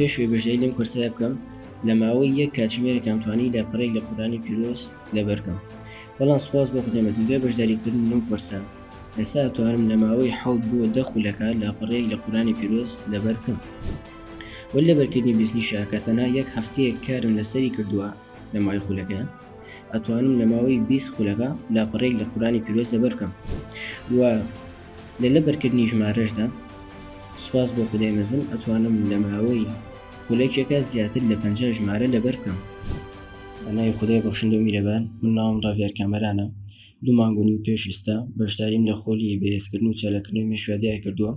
پێشوەی بەشداری لەم کورسە بکەم لە ماوەی یەک کاتژمێرێک ئەمتوانی لە پڕێک لە قورئانی پیرۆز لەبەرکەم. بەڵام سوپاس بۆ خودای مەزن دوای بەشداریکردن لەم کورسە ئێستا ئەتوانم لە ماوەی 7 بۆ 10 خولەکە لە پڕێک لە قورئانی پیرۆز لەبەرکەم. وەلی لەبەرکردنی بیستنیشە کە تەنها یەک هەفتەیەک کارم لەسەری کردووە لە ماوەی خولەکە ئەتوانم لە ماوەی 20 خولەکە لە پڕێک لە قورئانی پیرۆز لەبەرکەم. و لە لەبەرکردنی ژمارەشدا سوپاس بۆ خودای مەزن ئەتوانم لە ماوەی خولەکێکە زیاتر لە 50 ژمارە لەبەرکەم. ئەنای خودای بەخشندە و میرەبان، من ناوم ڕاڤیار کامەرانە. 2 مانگ و نیو پێش ئێستا بەشداریم لە خۆلی بەهێزکردن و چالەکردنەوەی مێشویادیای کردووە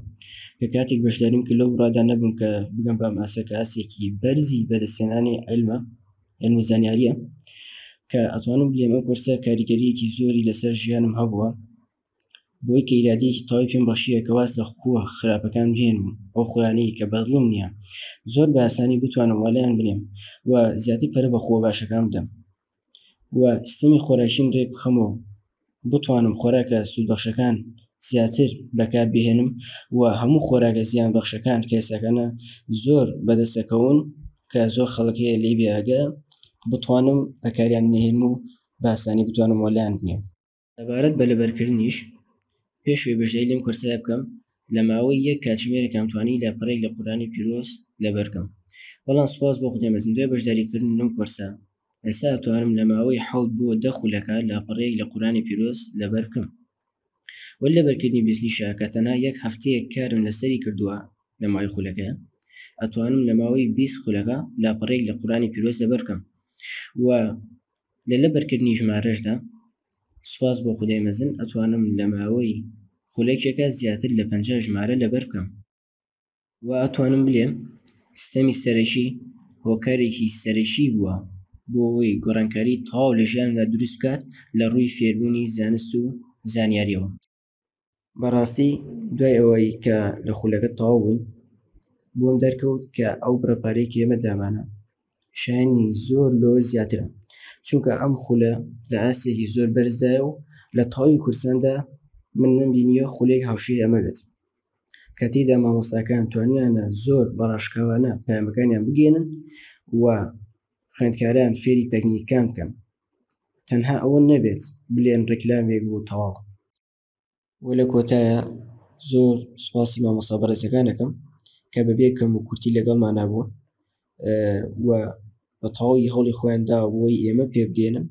کە کاتێک بەشداریم کرد لەو ڕادا نەبووم کە بگەم بەم ئاسە کە ئاسێکی بەرزی بەدەستهێنانی عیلمە علم و زانیاریە کە ئەتوانم بڵێم ئەم کورسە کاریگەریەکی زۆری لەسەر ژیانم هەبووە بۆی کە ئیرادەیەکی تەواوی پێم بەخشیە کە واز لە خۆ خراپەکان بهێنم ئەو خۆیانەی کە بەدڵم نییە زۆر بە ئاسانی بتوانم وەلایان بنێم و زیاتر پەرە بە خۆ باشەکان بدەم و سیستەمی خۆراشیم ڕێک بخەمەوە بتوانم خۆراکە سوودبەخشەکان زیاتر بەکار بهێنم و هەموو خۆراکە زیان بەخشەکان کە ئێستاکانە زۆر بەدەستەکەون کە زۆر خەڵک هەیە لێی بێئاگا بتوانم بەکاریان نەهێنم و بە ئاسانی بتوانم وەلایان بنێم. لەبارەت بە لەبەرکردنیش پێشوەی بەشداری لەم کورسە بکەم لە ماوەی یەک کاتژمێرێک ئەمتوانی لە پڕێک لە قورئانی پیرۆز لەبەرکەم. بەڵام سوپاس بۆ خودای مەزن دوای بەشداریکردن لەم کورسە ئێستا ئەتوانم لە ماوەی 7 بۆ 10 خولەکە لە پڕێک لە قورئانی پیرۆز لەبەرکەم. وەلی لەبەرکردنی بیستنیشە کە تەنها یەک هەفتەیەک کارم لەسەری کردووە لە ماوەی خولەکە ئەتوانم لە ماوەی 20 خولەکە لە پڕێک لە قورئانی پیرۆز لەبەرکەم. و لە لەبەرکردنی ژمارەشدا سوپاس بۆ خودای مەزن ئەتوانم لە ماوەی خولەکێکە زیاتر لە 50 ژمارە لەبەرکەم. و ئەتوانم بڵێم سیستەمی سەرەکی هۆکارێکی سەرەکی بووە بۆ ئەوەی گۆڕانکاری تەواو لە ژیاندا دروست بکات لە ڕووی فێربوونی زانست و زانیاریەوە. بەڕاستی دوای ئەوەی کە لە خولەکە تەواو بووین بۆم دەرکەوت کە ئەو بڕەپارەی کە ئێمە دامانە شایانی زۆر لەوە زیاترە چونکە ئەم خولە لە ئاستێکی زۆر بەرزدایە و لە تەواوی کورساندا من نەمبینیوە خولەیەک هاوشێوەی ئەمە بێت کە تێیدا مامۆستاکان توانیانە زۆر بەڕاشکاوانە پەیامەکانیان بگێنن و خوێندکاران فێری تەکنیکان بکەن تەنها ئەوە نەبێت بڵێن ڕێکلامێک بۆ تەواو. و لە کۆتایە زۆر سوپاسی مامۆستا بەڕێزەکان دەکەم کە بەبێ کەم و کورتی لەگەڵمانە بوون و بە تەواوی هەوڵی خۆیان داوە بۆی ئێمە پێبگەێنن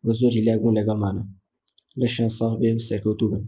و زۆر هیلاک بوون لەگەڵمانە. لەشیان ساغ بێ و سەرکەوتوو بن.